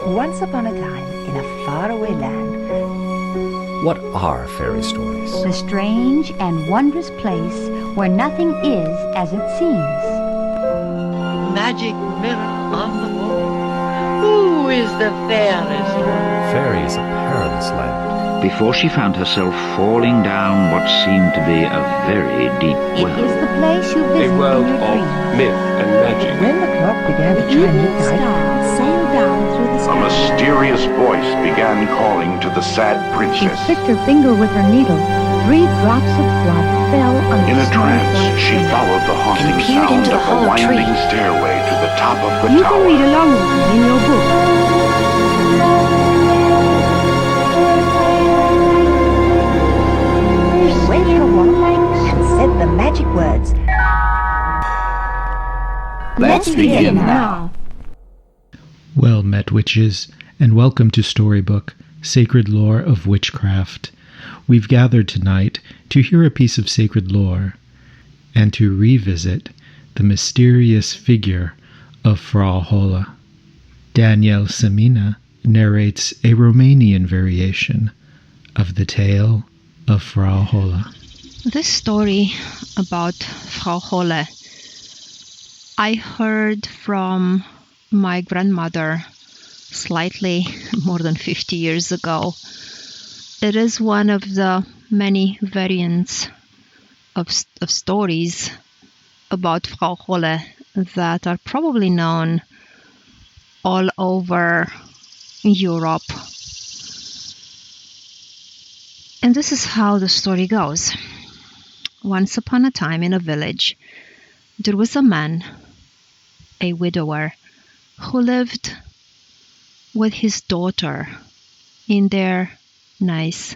Once upon a time, in a faraway land, What are fairy stories? The strange and wondrous place where nothing is as it seems. Magic mirror on the wall. Who is the fairest? Fairy is a perilous land. Before she found herself falling down what seemed to be a very deep It well. is the place you visit A world in your of dreams. myth and magic. when the clock began to chime midnight, sailed down through the A sky. mysterious voice began calling to the sad She princess. pricked her finger with her needle. 3 drops of blood fell on the In a snow trance, white she finger. followed the haunting And peered sound into of the the hollow winding tree. stairway to the top of the You can read tower. along with me in your book. she waved her wand and said the magic words. Let's begin now. Well met, witches, and welcome to Storybook, Sacred Lore of Witchcraft. We've gathered tonight to hear a piece of sacred lore and to revisit the mysterious figure of Frau Holle. Daniela Simina narrates a Romanian variation of the tale of Frau Holle. This story about Frau Holle, I heard from my grandmother slightly more than 50 years ago. It is one of the many variants of stories about Frau Holle that are probably known all over Europe. And this is how the story goes. Once upon a time in a village, there was a man, a widower, who lived with his daughter in their nice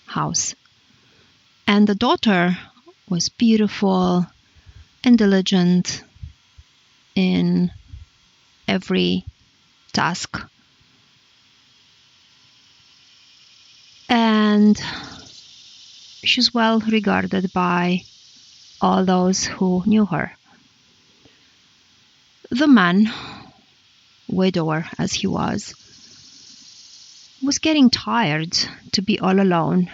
house. And the daughter was beautiful and diligent in every task. And she's well regarded by all those who knew her. The man, widower as he was getting tired to be all alone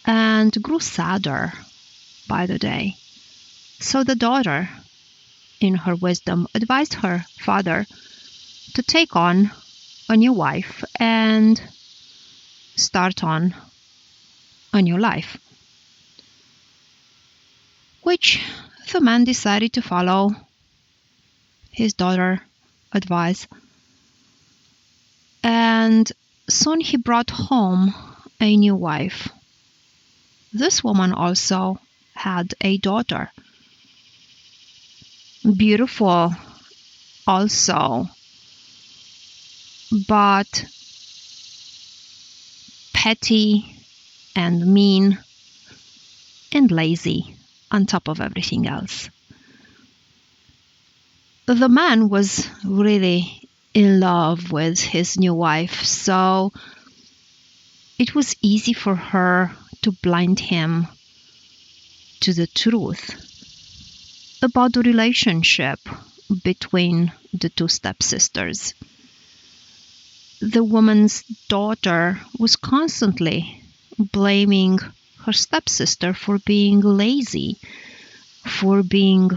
and grew sadder by the day. So the daughter, in her wisdom, advised her father to take on a new wife and start on a new life, which the man decided to follow his daughter's advice. And soon he brought home a new wife. This woman also had a daughter, beautiful also, but petty and mean and lazy on top of everything else. The man was really in love with his new wife, so it was easy for her to blind him to the truth about the relationship between the two stepsisters. The woman's daughter was constantly blaming her stepsister for being lazy, for being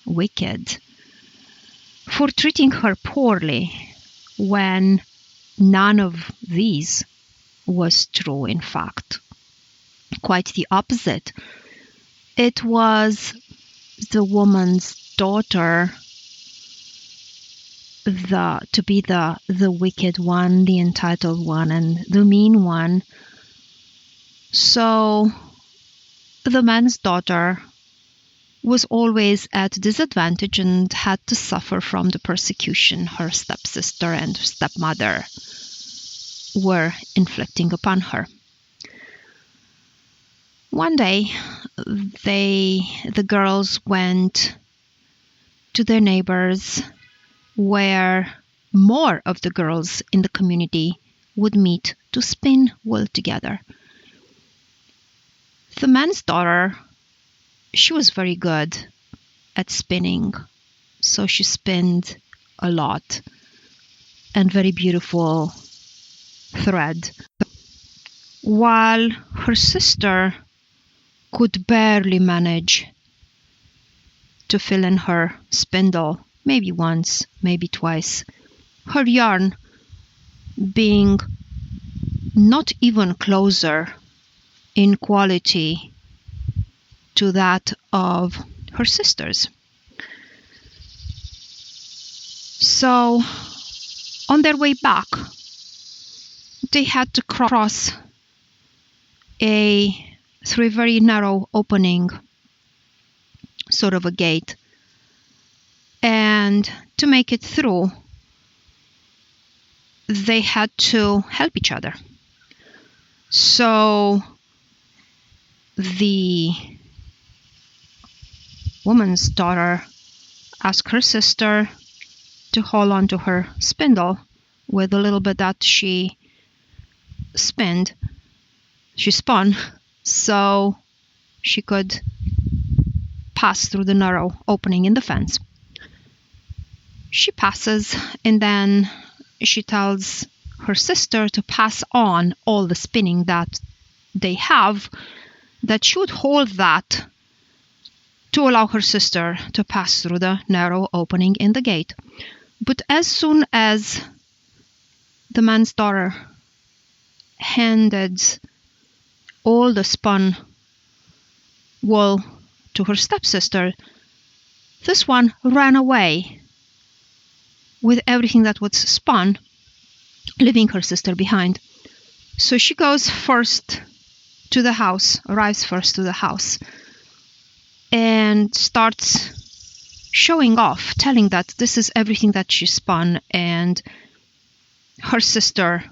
wicked, for treating her poorly, when none of these was true, in fact. Quite the opposite. It was the woman's daughter to be the wicked one, the entitled one, and the mean one. So the man's daughter was always at disadvantage and had to suffer from the persecution her stepsister and stepmother were inflicting upon her. One day, the girls went to their neighbors, where more of the girls in the community would meet to spin wool together. The man's daughter, she was very good at spinning, so she spinned a lot. and very beautiful thread, while her sister could barely manage to fill in her spindle, maybe once, maybe twice. Her yarn being not even closer in quality to that of her sisters. So, on their way back, they had to cross through a very narrow opening, sort of a gate. And to make it through, they had to help each other. So the woman's daughter asked her sister to hold on to her spindle with a little bit that she spun, so she could pass through the narrow opening in the fence. She passes, and then she tells her sister to pass on all the spinning that they have, that she would hold that to allow her sister to pass through the narrow opening in the gate. But as soon as the man's daughter handed all the spun wool to her stepsister, this one ran away with everything that was spun, leaving her sister behind. So she goes first to the house, arrives first to the house, and starts showing off, telling that this is everything that she spun, and her sister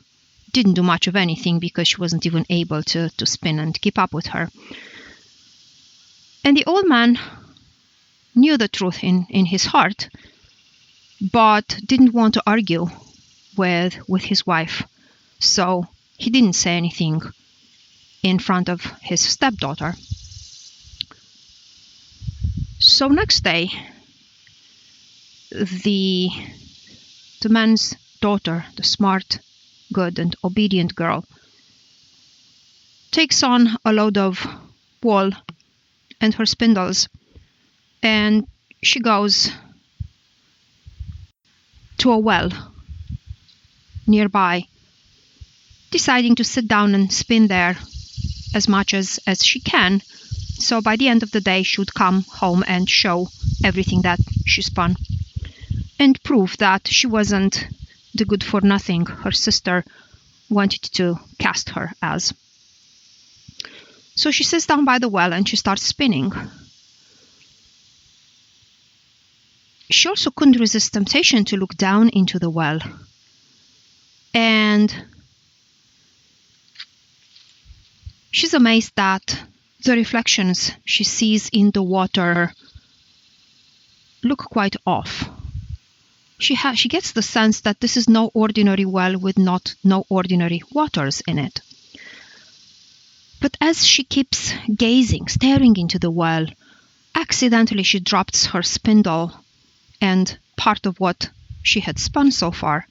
didn't do much of anything because she wasn't even able to spin and keep up with her. And the old man knew the truth in his heart, but didn't want to argue with his wife, so he didn't say anything in front of his stepdaughter. So next day, the man's daughter, the smart, good, and obedient girl, takes on a load of wool and her spindles, and she goes to a well nearby, deciding to sit down and spin there as much as she can. So by the end of the day, she would come home and show everything that she spun and prove that she wasn't the good-for-nothing her sister wanted to cast her as. So she sits down by the well and she starts spinning. She also couldn't resist temptation to look down into the well. And she's amazed that the reflections she sees in the water look quite off. She gets the sense that this is no ordinary well with no ordinary waters in it. But as she keeps gazing, staring into the well, accidentally she drops her spindle and part of what she had spun so far.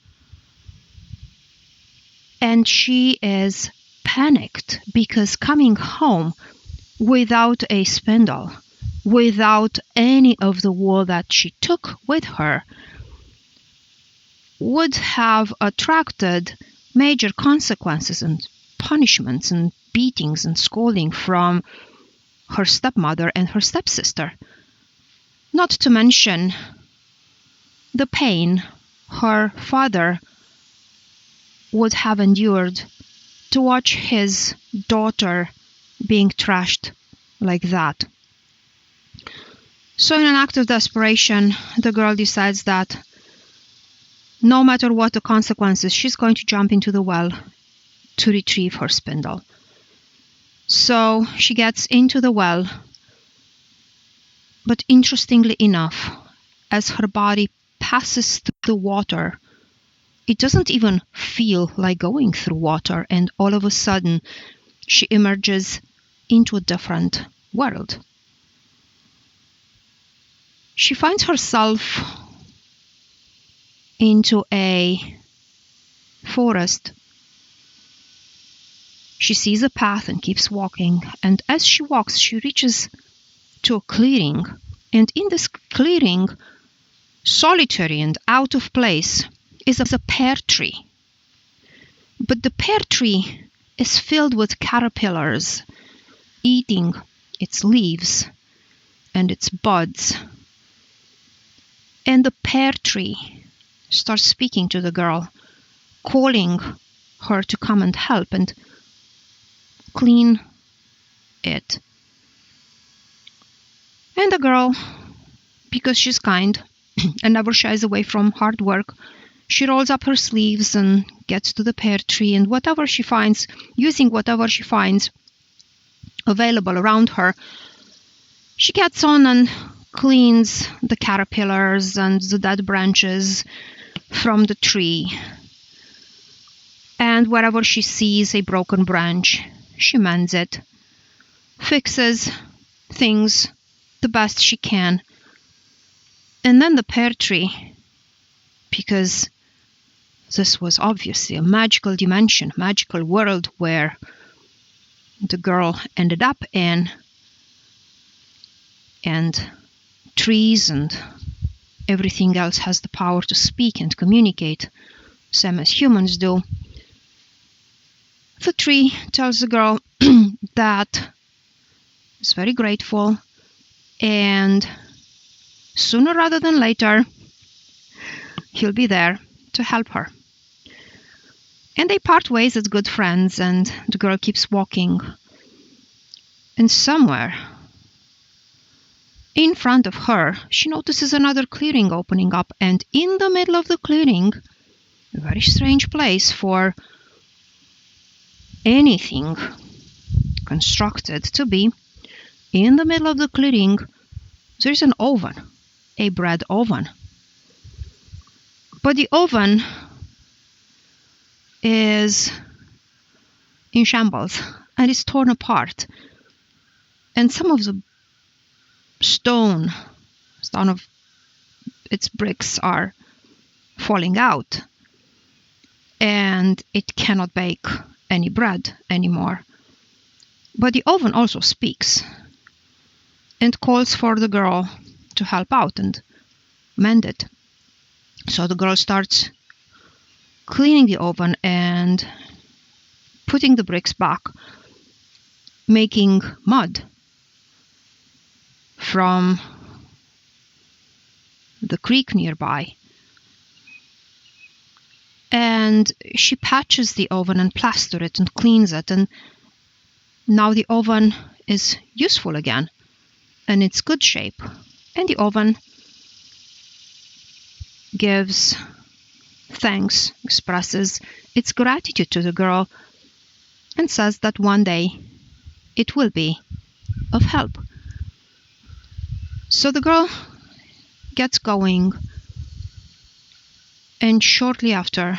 And she is panicked because coming home without a spindle, without any of the wool that she took with her, would have attracted major consequences and punishments and beatings and scolding from her stepmother and her stepsister. Not to mention the pain her father would have endured to watch his daughter being trashed like that. So in an act of desperation, the girl decides that no matter what the consequences, she's going to jump into the well to retrieve her spindle. So she gets into the well, but interestingly enough, as her body passes through the water, it doesn't even feel like going through water, and all of a sudden she emerges into a different world. She finds herself into a forest. She sees a path and keeps walking, and as she walks, she reaches to a clearing, and in this clearing, solitary and out of place, is a pear tree. But the pear tree is filled with caterpillars, eating its leaves and its buds. And the pear tree starts speaking to the girl, calling her to come and help and clean it. And the girl, because she's kind and never shies away from hard work, she rolls up her sleeves and gets to the pear tree, and whatever she finds, using whatever she finds available around her, she gets on and cleans the caterpillars and the dead branches from the tree. And wherever she sees a broken branch, she mends it, fixes things the best she can. And then the pear tree, because this was obviously a magical dimension, magical world where the girl ended up in, and trees and everything else has the power to speak and communicate, same as humans do. The tree tells the girl that it's very grateful, and sooner rather than later, he'll be there to help her. And they part ways as good friends, and the girl keeps walking. And somewhere in front of her, she notices another clearing opening up, and in the middle of the clearing, a very strange place for anything constructed to be, in the middle of the clearing, there's an oven, a bread oven. But the oven is in shambles and is torn apart, and some of the stone of its bricks are falling out, and it cannot bake any bread anymore. But the oven also speaks and calls for the girl to help out and mend it. So the girl starts cleaning the oven and putting the bricks back, making mud from the creek nearby. And she patches the oven and plasters it and cleans it, and now the oven is useful again and it's good shape. And the oven gives thanks, expresses its gratitude to the girl, and says that one day it will be of help. So the girl gets going, and shortly after,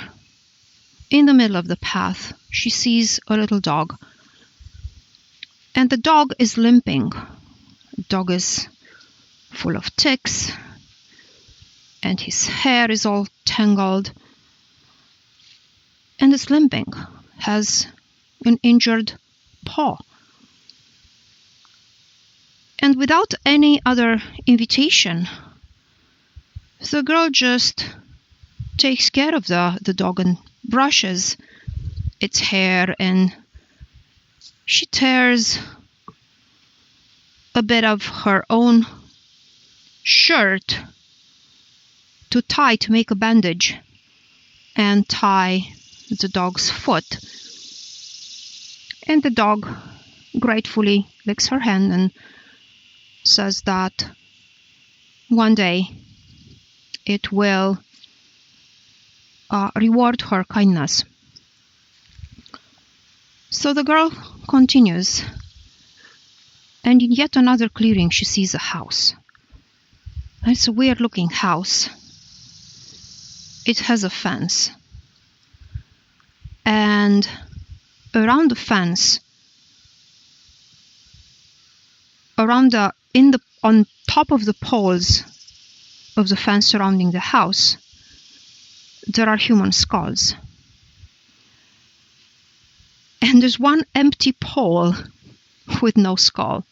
in the middle of the path, she sees a little dog. And the dog is limping. The dog is full of ticks, and his hair is all tangled, and is limping, has an injured paw. And without any other invitation, the girl just takes care of the dog and brushes its hair, and she tears a bit of her own shirt to make a bandage and tie the dog's foot. And the dog gratefully licks her hand and says that one day it will reward her kindness. So the girl continues, and in yet another clearing she sees a house. It's a weird looking house. It has a fence, and around the fence, on top of the poles of the fence surrounding the house, there are human skulls. and there's one empty pole with no skull.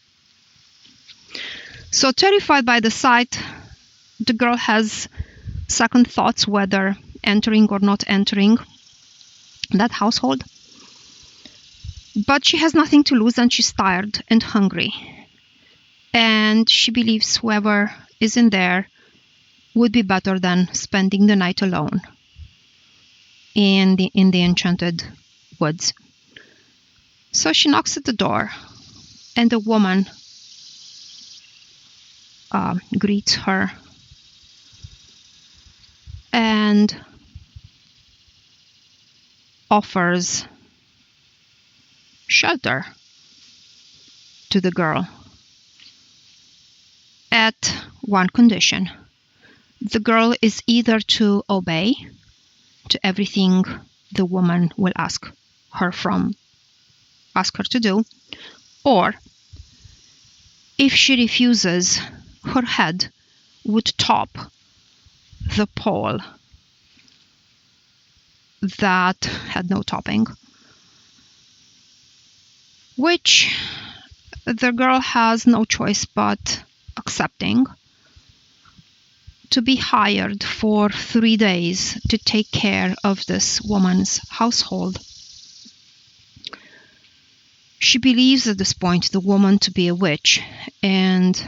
So terrified by the sight, the girl has second thoughts whether entering or not entering that household. But she has nothing to lose, and she's tired and hungry. And she believes whoever is in there would be better than spending the night alone in the enchanted woods. So she knocks at the door, and a woman greets her and offers shelter to the girl at one condition. The girl is either to obey to everything the woman will ask her to do, or if she refuses, her head would top the pole that had no topping, which the girl has no choice but accepting, to be hired for 3 days to take care of this woman's household. She believes at this point the woman to be a witch, and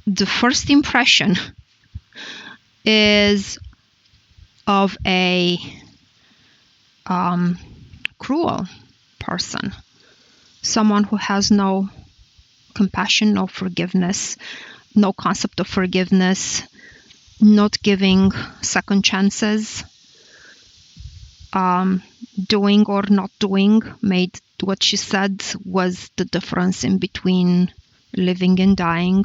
the first impression is of a cruel person, someone who has no compassion, no forgiveness, no concept of forgiveness, not giving second chances, doing or not doing, made what she said was the difference in between living and dying.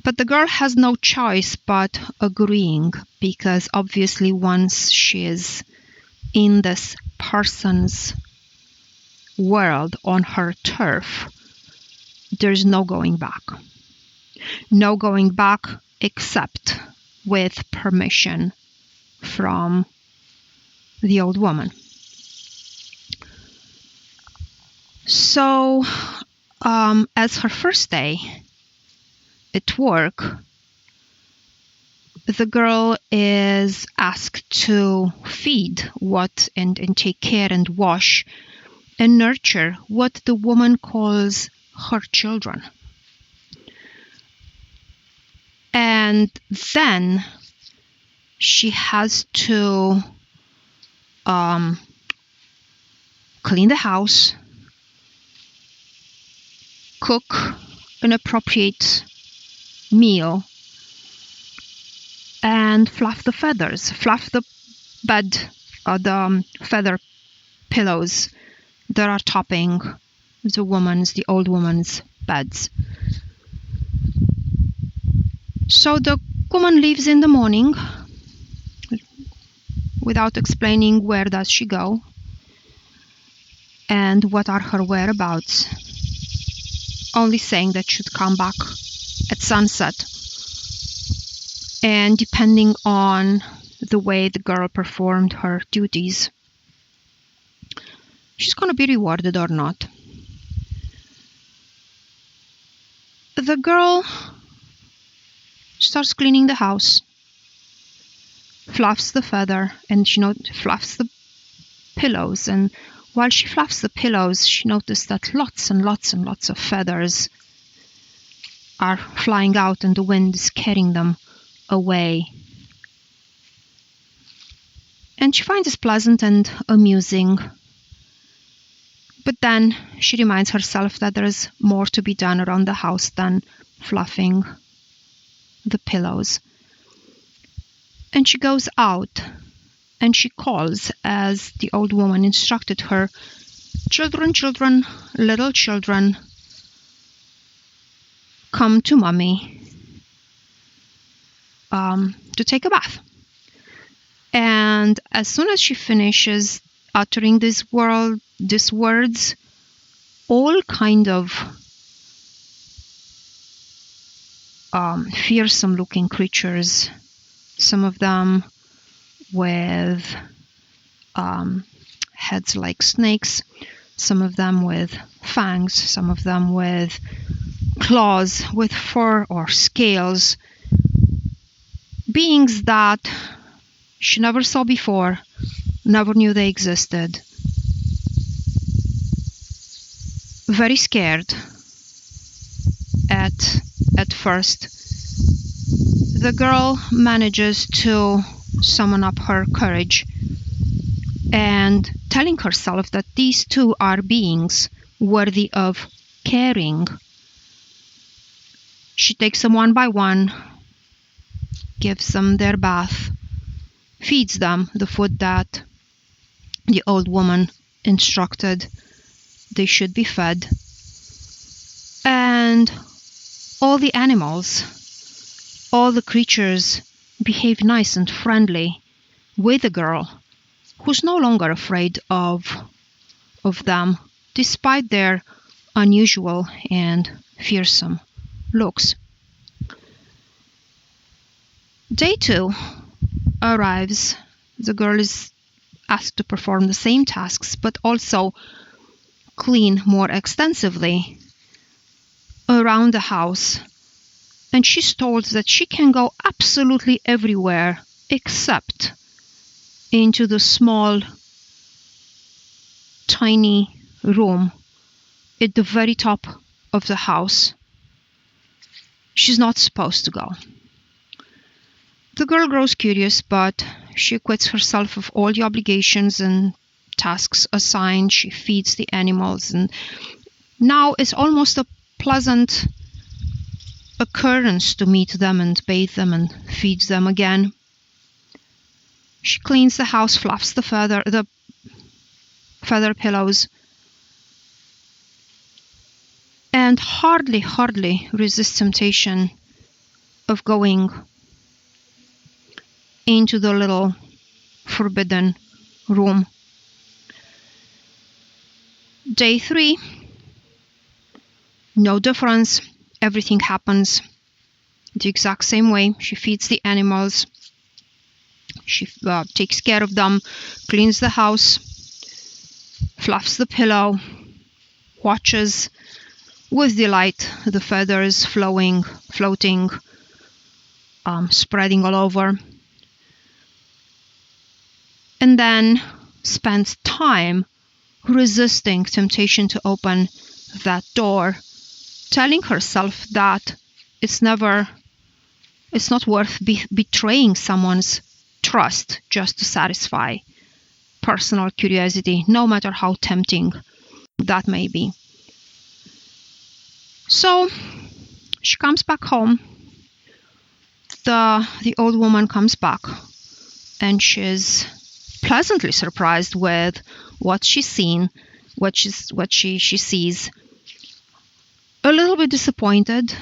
But the girl has no choice but agreeing, because obviously once she is in this person's world, on her turf, there's no going back. No going back except with permission from the old woman. So, as her first day at work, the girl is asked to feed and take care and wash and nurture what the woman calls her children. And then she has to clean the house, cook an appropriate meal, and fluff the feathers, fluff the bed, the feather pillows that are topping the old woman's beds. So the woman leaves in the morning without explaining where does she go and what are her whereabouts, only saying that she'd come back at sunset. And depending on the way the girl performed her duties, she's going to be rewarded or not. The girl starts cleaning the house, fluffs the feather, and fluffs the pillows. And while she fluffs the pillows, she noticed that lots and lots and lots of feathers are flying out, and the wind is carrying them away. And she finds this pleasant and amusing. But then she reminds herself that there is more to be done around the house than fluffing the pillows. And she goes out and she calls, as the old woman instructed her, "Children, children, little children, come to mommy to take a bath." And as soon as she finishes uttering these words, all kind of fearsome looking creatures, some of them with heads like snakes, some of them with fangs, some of them with claws, with fur or scales. Beings that she never saw before, never knew they existed. Very scared at first, the girl manages to summon up her courage and telling herself that these two are beings worthy of caring. She takes them one by one, gives them their bath, feeds them the food that the old woman instructed they should be fed. And all the animals, all the creatures behave nice and friendly with the girl, who's no longer afraid of them, despite their unusual and fearsome looks. Day 2 arrives. The girl is asked to perform the same tasks, but also clean more extensively around the house. And she's told that she can go absolutely everywhere except into the small, tiny room at the very top of the house. She's not supposed to go. The girl grows curious, but she acquits herself of all the obligations and tasks assigned. She feeds the animals, and now it's almost a pleasant occurrence to meet them and bathe them and feed them again. She cleans the house, fluffs the feather pillows, and hardly resists temptation of going into the little forbidden room. Day 3, no difference. Everything happens the exact same way. She feeds the animals. She takes care of them, cleans the house, fluffs the pillow, watches with delight the feathers floating, spreading all over, and then spends time resisting temptation to open that door, telling herself that it's not worth betraying someone's trust just to satisfy personal curiosity, no matter how tempting that may be. So she comes back home. The old woman comes back, and she's pleasantly surprised with what she's seen, what she sees. A little bit disappointed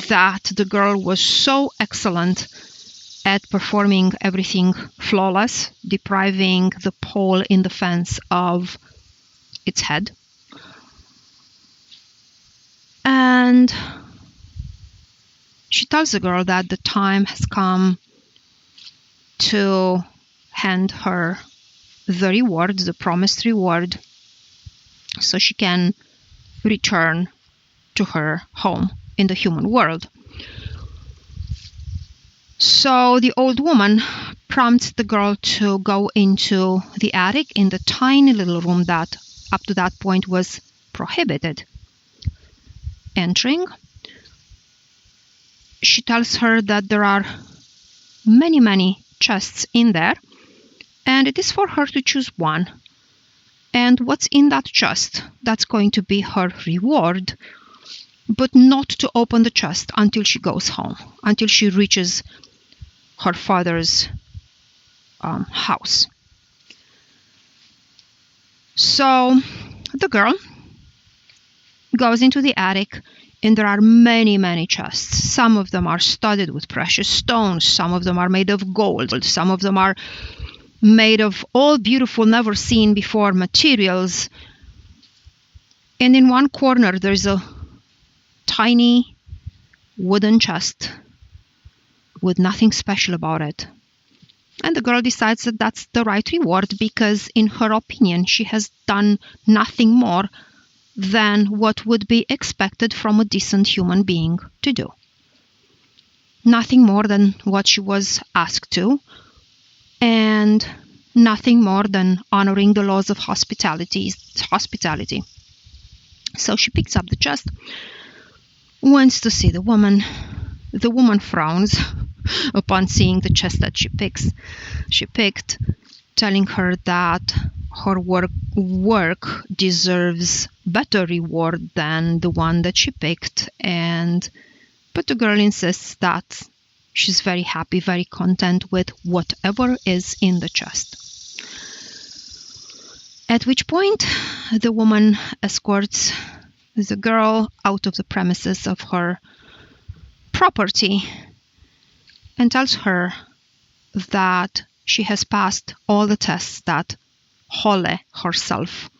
that the girl was so excellent at performing everything flawless, depriving the pole in the fence of its head. And she tells the girl that the time has come to hand her the reward, the promised reward, so she can return to her home in the human world. So the old woman prompts the girl to go into the attic, in the tiny little room that up to that point was prohibited entering. She tells her that there are many chests in there, and it is for her to choose one. And what's in that chest, that's going to be her reward, but not to open the chest until she goes home, until she reaches her father's house. So the girl goes into the attic, and there are many chests. Some of them are studded with precious stones. Some of them are made of gold. Some of them are made of all beautiful, never seen before materials. And in one corner, there's a tiny wooden chest with nothing special about it. And the girl decides that that's the right reward because, in her opinion, she has done nothing more than what would be expected from a decent human being to do. Nothing more than what she was asked to, and nothing more than honoring the laws of hospitality. So she picks up the chest, wants to see the woman. The woman frowns upon seeing the chest that she picked, telling her that her work deserves better reward than the one that she picked, but the girl insists that she's very happy, very content with whatever is in the chest. At which point the woman escorts the girl out of the premises of her property and tells her that she has passed all the tests that Holle herself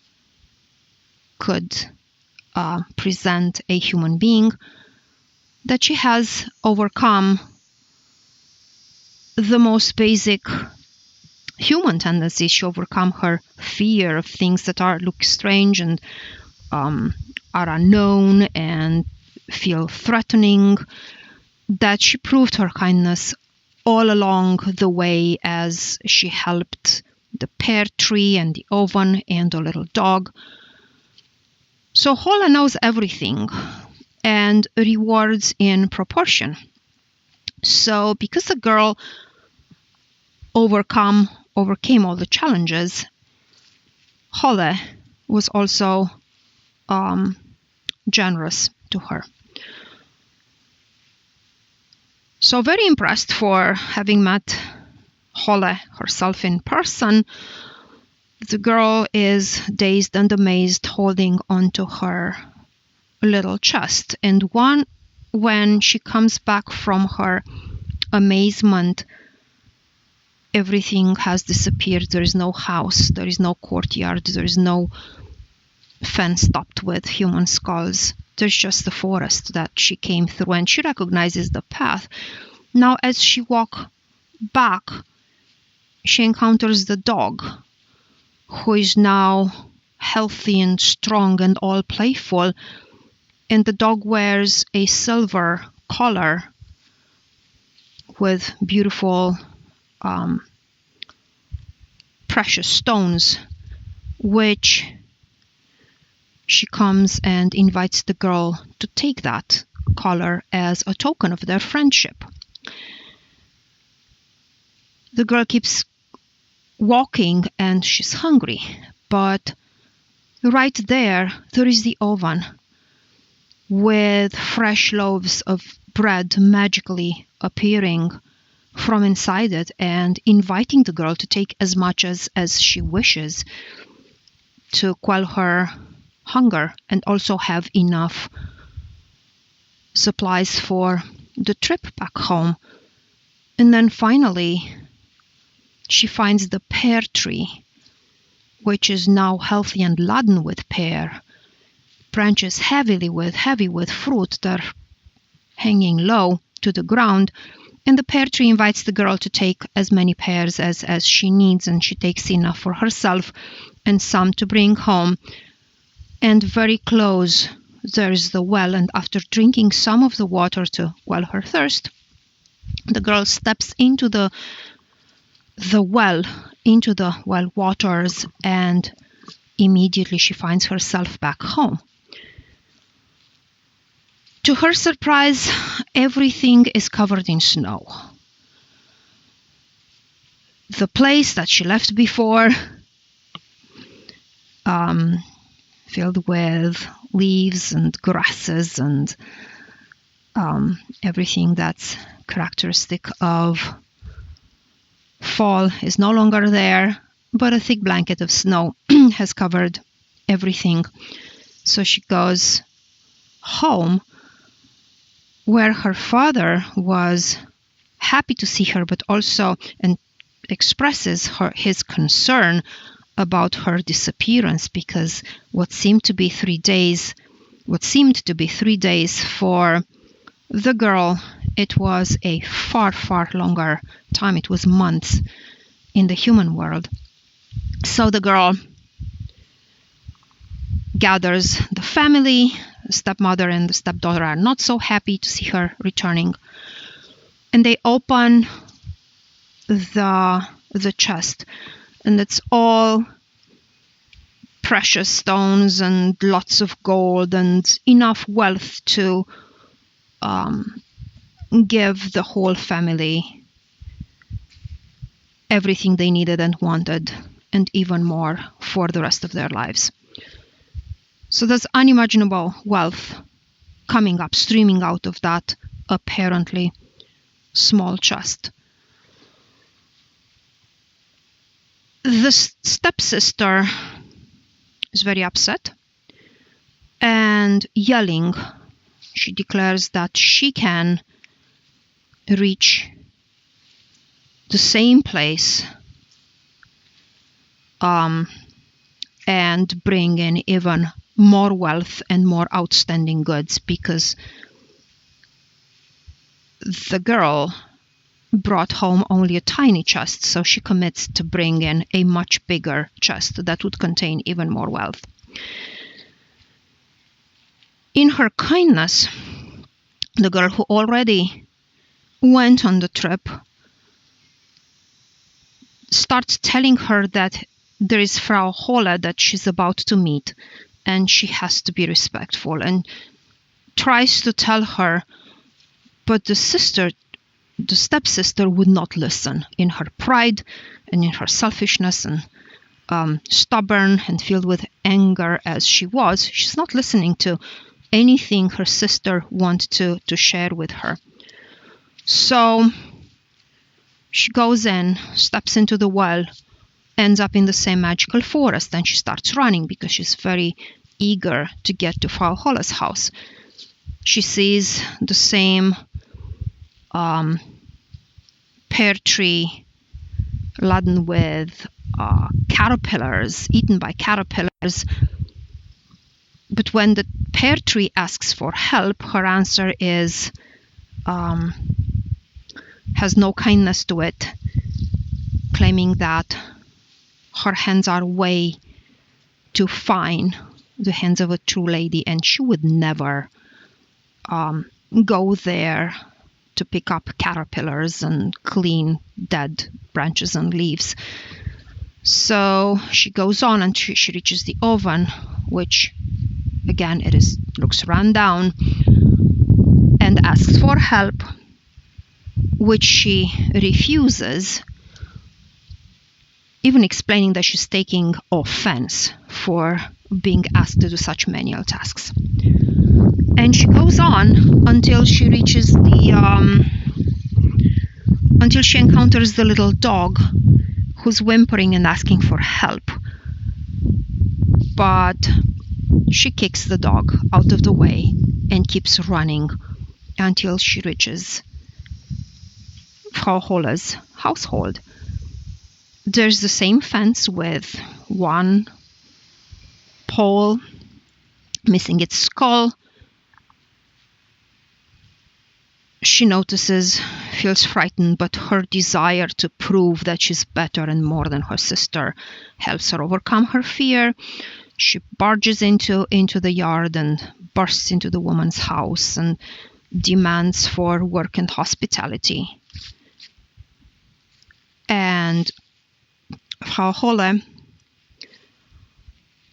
could present a human being, that she has overcome the most basic human tendencies. She overcome her fear of things that look strange and are unknown and feel threatening, that she proved her kindness all along the way as she helped the pear tree and the oven and the little dog. So Holle knows everything and rewards in proportion. So because the girl overcame all the challenges, Holle was also generous to her. So very impressed for having met Holle herself in person, the girl is dazed and amazed, holding onto her little chest. And when she comes back from her amazement, everything has disappeared. There is no house, there is no courtyard, there is no fence topped with human skulls. There's just the forest that she came through, and she recognizes the path. Now, as she walks back, she encounters the dog, who is now healthy and strong and all playful. And the dog wears a silver collar with beautiful precious stones, which she comes and invites the girl to take that collar as a token of their friendship. The girl keeps walking and she's hungry, but right there is the oven with fresh loaves of bread magically appearing from inside it and inviting the girl to take as much as she wishes to quell her hunger and also have enough supplies for the trip back home. And then finally she finds the pear tree, which is now healthy and laden with pear, branches heavy with fruit that are hanging low to the ground. And the pear tree invites the girl to take as many pears as she needs, and she takes enough for herself and some to bring home. And very close there is the well, and after drinking some of the water to quell her thirst, the girl steps into the well waters, and immediately she finds herself back home. To her surprise, everything is covered in snow. The place that she left before, filled with leaves and grasses and everything that's characteristic of fall, is no longer there, but a thick blanket of snow has covered everything. So she goes home, where her father was happy to see her, but also expresses his concern about her disappearance, because what seemed to be 3 days for the girl, it was a far, far longer time. It was months. in the human world. So the girl gathers the family. The stepmother and the stepdaughter are not so happy to see her returning. And they open the chest, and it's all precious stones and lots of gold and enough wealth to give the whole family everything they needed and wanted, and even more for the rest of their lives. So there's unimaginable wealth coming up, streaming out of that apparently small chest. The stepsister is very upset and yelling. She declares that she can reach the same place and bring in even more wealth and more outstanding goods, because the girl brought home only a tiny chest, so she commits to bring in a much bigger chest that would contain even more wealth. In her kindness, the girl who already went on the trip starts telling her that there is Frau Holle that she's about to meet, and she has to be respectful, and tries to tell her, but the stepsister would not listen. In her pride and in her selfishness and stubborn and filled with anger as she was, she's not listening to anything her sister wants to share with her. So she goes in, steps into the well, ends up in the same magical forest, and she starts running because she's very eager to get to Frau Holle's house. She sees the same pear tree laden with caterpillars, eaten by caterpillars. But when the pear tree asks for help, her answer is has no kindness to it, claiming that her hands are way too fine, the hands of a true lady, and she would never go there to pick up caterpillars and clean dead branches and leaves. So she goes on, and she reaches the oven, which again looks run down, and asks for help, which she refuses, even explaining that she's taking offense for being asked to do such menial tasks. And she goes on until she reaches until she encounters the little dog who's whimpering and asking for help. But she kicks the dog out of the way and keeps running until she reaches Frau Holle's household. There's the same fence with one pole missing its skull. She notices, feels frightened, but her desire to prove that she's better and more than her sister helps her overcome her fear. She barges into the yard and bursts into the woman's house and demands for work and hospitality. And Frau Holle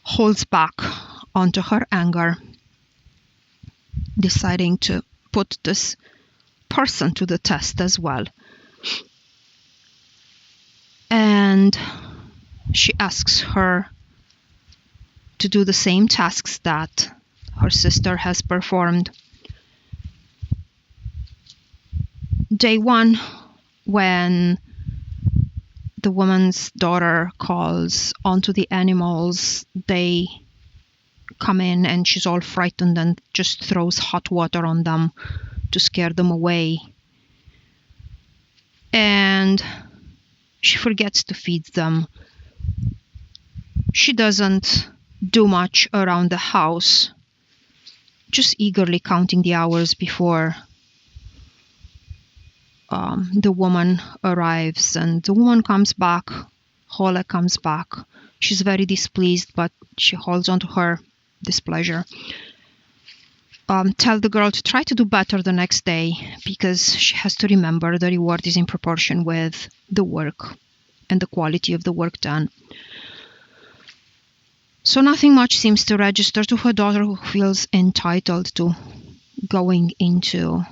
holds back onto her anger, deciding to put this person to the test as well. And she asks her to do the same tasks that her sister has performed. Day one, when the woman's daughter calls onto the animals, they come in and she's all frightened and just throws hot water on them to scare them away. And she forgets to feed them. She doesn't do much around the house, just eagerly counting the hours before the woman arrives, and the woman comes back. Holle comes back. She's very displeased, but she holds on to her displeasure. Tell the girl to try to do better the next day, because she has to remember the reward is in proportion with the work and the quality of the work done. So nothing much seems to register to her daughter, who feels entitled to going into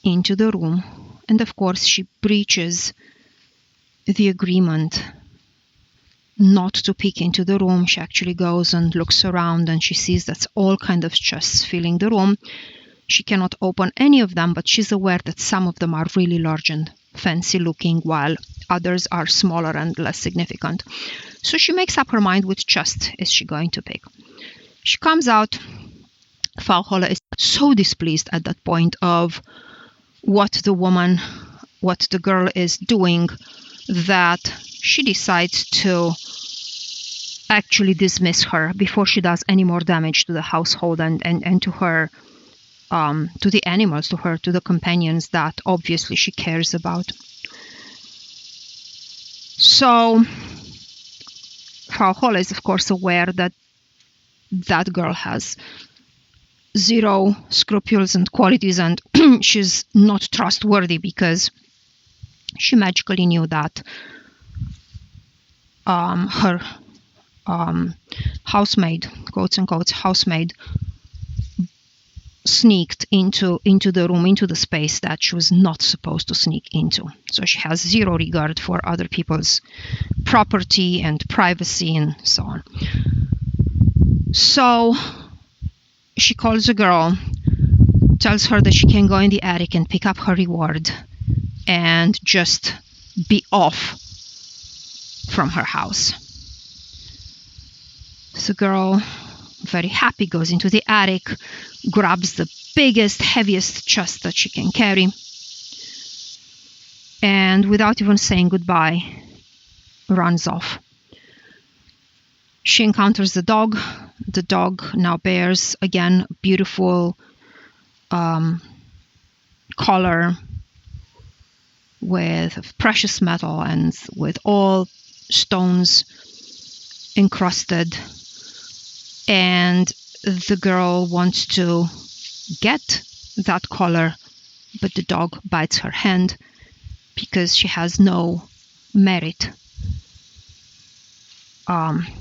the room. And of course she breaches the agreement not to peek into the room. She actually goes and looks around, and she sees that's all kind of chests filling the room. She cannot open any of them, but she's aware that some of them are really large and fancy looking, while others are smaller and less significant. So she makes up her mind which chest is she going to pick. She comes out. Frau Holle is so displeased at that point of what the girl is doing, that she decides to actually dismiss her before she does any more damage to the household and to her, to the animals, to the companions that obviously she cares about. So Frau Holle is of course aware that that girl has zero scruples and qualities, and she's not trustworthy, because she magically knew that her housemaid, quotes and quotes, housemaid, sneaked into the room, into the space that she was not supposed to sneak into. So she has zero regard for other people's property and privacy and so on. So she calls the girl, tells her that she can go in the attic and pick up her reward and just be off from her house. The girl, very happy, goes into the attic, grabs the biggest, heaviest chest that she can carry, and without even saying goodbye, runs off. She encounters the dog. The dog now bears, again, beautiful collar with precious metal and with all stones encrusted. And the girl wants to get that collar, but the dog bites her hand because she has no merit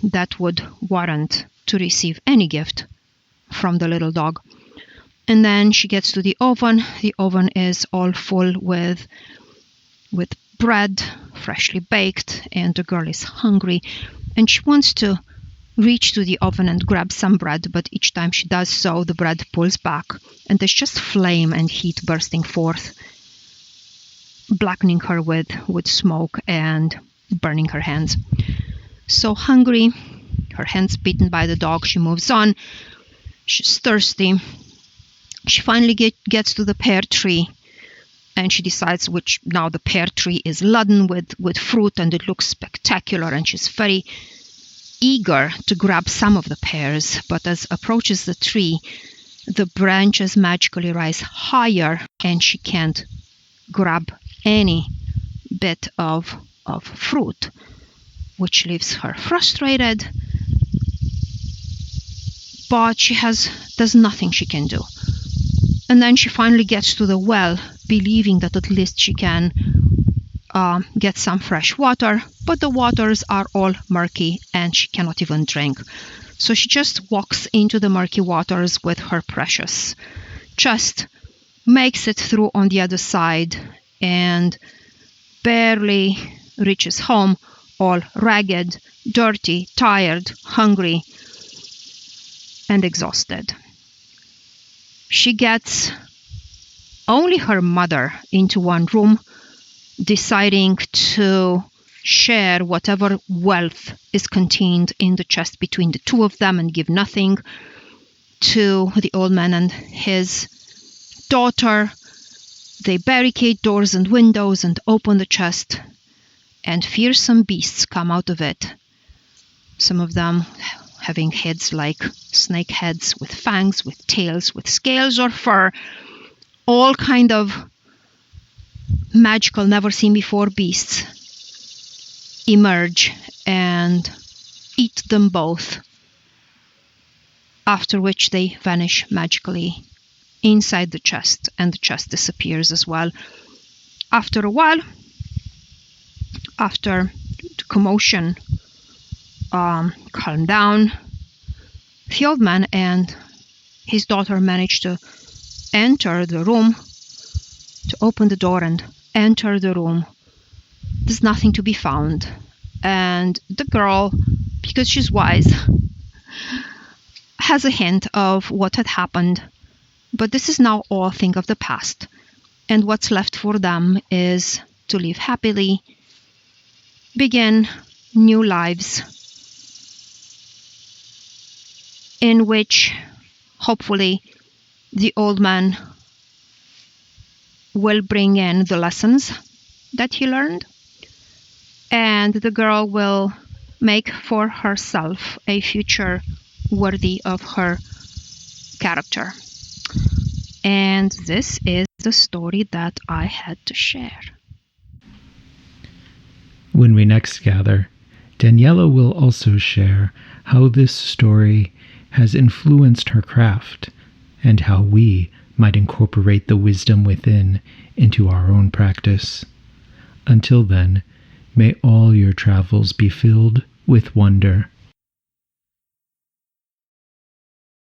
that would warrant to receive any gift from the little dog. And then she gets to the oven. The oven is all full with bread, freshly baked, and the girl is hungry, and she wants to reach to the oven and grab some bread, but each time she does so, the bread pulls back, and there's just flame and heat bursting forth, blackening her with smoke and burning her hands. So hungry, her hands bitten by the dog, she moves on. She's thirsty. She finally gets to the pear tree, and she decides which now the pear tree is laden with fruit, and it looks spectacular, and she's very eager to grab some of the pears, but as approaches the tree, the branches magically rise higher, and she can't grab any bit of fruit, which leaves her frustrated, but there's nothing she can do. And then she finally gets to the well, believing that at least she can get some fresh water, but the waters are all murky and she cannot even drink. So she just walks into the murky waters with her precious chest, makes it through on the other side, and barely reaches home, all ragged, dirty, tired, hungry, and exhausted. She gets only her mother into one room, deciding to share whatever wealth is contained in the chest between the two of them and give nothing to the old man and his daughter. They barricade doors and windows and open the chest, and fearsome beasts come out of it. Some of them having heads like snake heads, with fangs, with tails, with scales or fur, all kind of magical, never-seen-before beasts emerge and eat them both, after which they vanish magically inside the chest, and the chest disappears as well. After a while, after the commotion calmed down, the old man and his daughter managed to enter the room, to open the door and enter the room. There's nothing to be found. And the girl, because she's wise, has a hint of what had happened. But this is now all a thing of the past. And what's left for them is to live happily, begin new lives, in which hopefully the old man will bring in the lessons that he learned, and the girl will make for herself a future worthy of her character. And this is the story that I had to share. When we next gather, Daniela will also share how this story has influenced her craft and how we might incorporate the wisdom within into our own practice. Until then, may all your travels be filled with wonder.